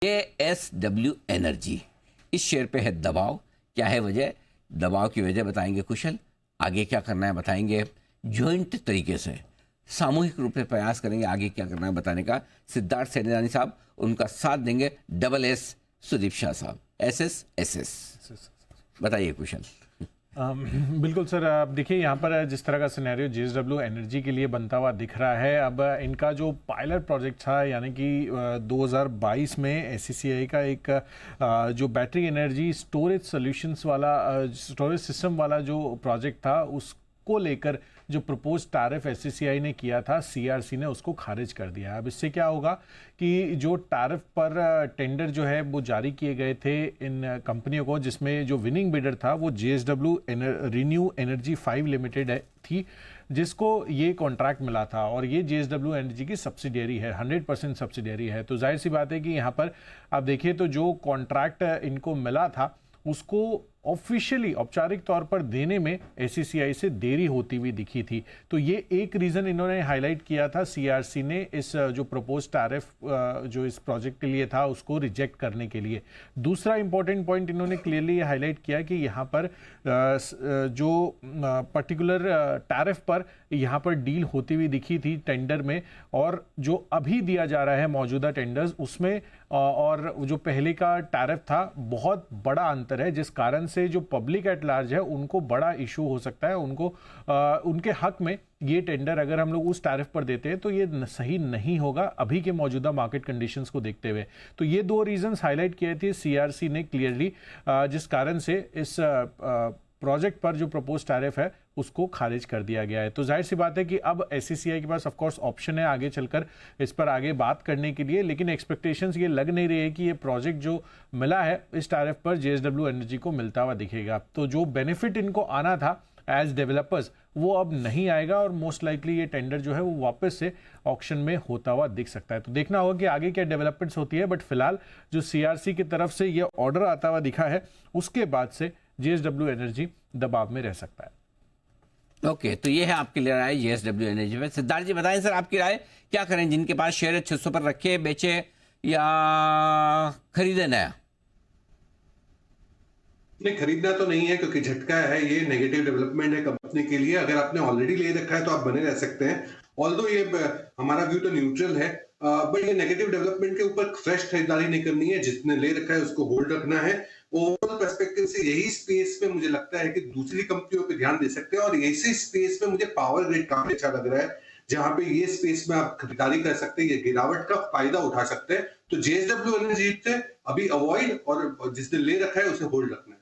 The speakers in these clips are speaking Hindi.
JSW एनर्जी, इस शेयर पे है दबाव। क्या है वजह? दबाव की वजह बताएंगे कुशल। आगे क्या करना है बताएंगे ज्वाइंट तरीके से, सामूहिक रूप से प्रयास करेंगे आगे क्या करना है बताने का। सिद्धार्थ सेनानी साहब उनका साथ देंगे, डबल एस सुदीप शाह साहब, SS बताइए कुशल। बिल्कुल सर, अब देखिए यहाँ पर जिस तरह का सिनेरियो JSW एनर्जी के लिए बनता हुआ दिख रहा है। अब इनका जो पायलट प्रोजेक्ट था, यानी कि 2022 में SCCI का एक जो बैटरी एनर्जी स्टोरेज सॉल्यूशंस वाला स्टोरेज सिस्टम वाला जो प्रोजेक्ट था, उसको लेकर जो प्रपोज टैरिफ SCCI ने किया था, CERC ने उसको खारिज कर दिया। अब इससे क्या होगा कि जो टैरिफ पर टेंडर जो है वो जारी किए गए थे इन कंपनियों को, जिसमें जो विनिंग बिडर था वो JSW रिन्यू एनर्जी 5 लिमिटेड थी, जिसको ये कॉन्ट्रैक्ट मिला था। और ये JSW एनर्जी की सब्सिडियरी है, 100% सब्सिडियरी है। तो जाहिर सी बात है कि यहाँ पर आप देखिए तो जो कॉन्ट्रैक्ट इनको मिला था उसको ऑफिशियली औपचारिक तौर पर देने में SCCI से देरी होती हुई दिखी थी। तो ये एक रीज़न इन्होंने हाईलाइट किया था CERC ने इस जो प्रपोज टैरिफ जो इस प्रोजेक्ट के लिए था उसको रिजेक्ट करने के लिए। दूसरा इंपॉर्टेंट पॉइंट इन्होंने क्लियरली ये हाईलाइट किया कि यहाँ पर जो पर्टिकुलर टैरिफ पर यहाँ पर डील होती हुई दिखी थी टेंडर में, और जो अभी दिया जा रहा है मौजूदा टेंडर्स उसमें और जो पहले का टैरिफ था बहुत बड़ा अंतर है, जिस कारण से जो पब्लिक एट लार्ज है उनको बड़ा इशू हो सकता है। उनको उनके हक में ये टेंडर अगर हम लोग उस टैरिफ पर देते हैं तो ये सही नहीं होगा अभी के मौजूदा मार्केट कंडीशंस को देखते हुए। तो ये दो रीजंस हाईलाइट किए थे CERC ने क्लियरली, जिस कारण से इस प्रोजेक्ट पर जो प्रपोज टैरिफ है उसको खारिज कर दिया गया है। तो जाहिर सी बात है कि अब SCCI के पास ऑफ कोर्स ऑप्शन है आगे चलकर इस पर आगे बात करने के लिए, लेकिन एक्सपेक्टेशंस ये लग नहीं रही है कि ये प्रोजेक्ट जो मिला है इस टैरिफ पर JSW एनर्जी को मिलता हुआ दिखेगा। तो जो बेनिफिट इनको आना था एज डेवलपर्स वो अब नहीं आएगा, और मोस्ट लाइकली ये टेंडर जो है वो वापस से ऑक्शन में होता हुआ दिख सकता है। तो देखना होगा कि आगे क्या डेवलपमेंट्स होती है, बट फिलहाल जो CERC की तरफ से ये ऑर्डर आता हुआ दिखा है उसके बाद से JSW एनर्जी दबाव में रह सकता है। ओके, तो ये है आपकी राय JSW एनर्जी में। सिद्धार्थ जी बताएं सर आपकी राय, क्या करें जिनके पास शेयर है 600 पर रखे, बेचे या खरीदे नया? नहीं, खरीदना तो नहीं है क्योंकि झटका है, ये नेगेटिव डेवलपमेंट है कंपनी के लिए। अगर आपने ऑलरेडी ले रखा है तो आप बने रह सकते हैं, ऑल्दो ये हमारा व्यू तो न्यूट्रल है, बट ये नेगेटिव डेवलपमेंट के ऊपर फ्रेश खरीदारी नहीं करनी है। जितने ले रखा है उसको होल्ड रखना है। ओवरऑल पर्सपेक्टिव से यही स्पेस में मुझे लगता है कि दूसरी कंपनियों पे ध्यान दे सकते हैं, और इसी स्पेस में मुझे पावर ग्रिड काफी अच्छा लग रहा है, जहां पे ये स्पेस में आप खरीदारी कर सकते हैं, ये गिरावट का फायदा उठा सकते हैं। तो JSW एनर्जी से अभी अवॉइड, और जिसने ले रखा है उसे होल्ड रखना है।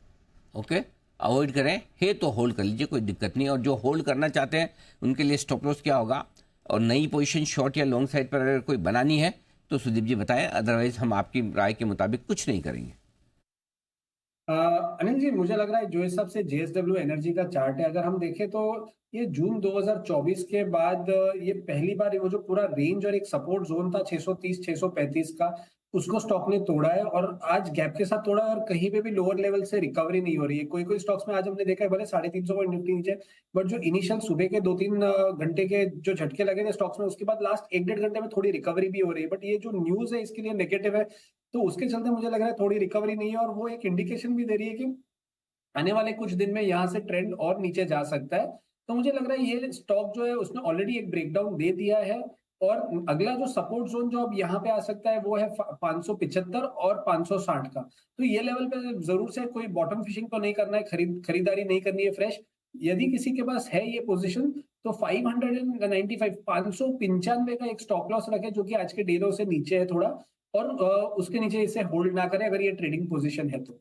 ओके, अवॉइड करें है तो होल्ड कर लीजिए, कोई दिक्कत नहीं। और जो होल्ड करना चाहते हैं उनके लिए स्टॉप लॉस क्या होगा, और नई पोजीशन शॉर्ट या लॉन्ग साइड पर अगर कोई बनानी है तो सुदीप जी बताएं, अदरवाइज हम आपकी राय के मुताबिक कुछ नहीं करेंगे। अनिल जी, मुझे लग रहा है जो हिसाब से JSW एनर्जी का चार्ट है, अगर हम देखें तो ये जून 2024 के बाद ये पहली बार वो जो पूरा रेंज और एक सपोर्ट जोन था 630 635 का, उसको स्टॉक ने तोड़ा है, और आज गैप के साथ तोड़ा है, और कहीं पे भी लोअर लेवल से रिकवरी नहीं हो रही है। कोई कोई स्टॉक्स में आज हमने देखा है भले 350 पॉइंट निफ्टी नीचे, बट जो इनिशियल सुबह के 2-3 घंटे के जो झटके लगे थे स्टॉक्स में, उसके बाद लास्ट 1-1.5 घंटे में थोड़ी रिकवरी भी हो रही है। बट ये जो न्यूज है इसके लिए नेगेटिव है, तो उसके चलते मुझे लग रहा है थोड़ी रिकवरी नहीं है, और वो एक इंडिकेशन भी दे रही है कि आने वाले कुछ दिन में यहाँ से ट्रेंड और नीचे जा सकता है। तो मुझे लग रहा है ये स्टॉक जो है उसने ऑलरेडी एक ब्रेकडाउन दे दिया है, और अगला जो सपोर्ट जोन जो अब यहाँ पे आ सकता है वो है 575 और 560 का। तो ये लेवल पे जरूर से कोई बॉटम फिशिंग तो नहीं करना है, खरीदारी नहीं करनी है फ्रेश। यदि किसी के पास है ये पोजीशन तो 595 595 का एक स्टॉप लॉस रखे, जो कि आज के डेलो से नीचे है थोड़ा, और उसके नीचे इसे होल्ड ना करें अगर ये ट्रेडिंग पोजीशन है तो।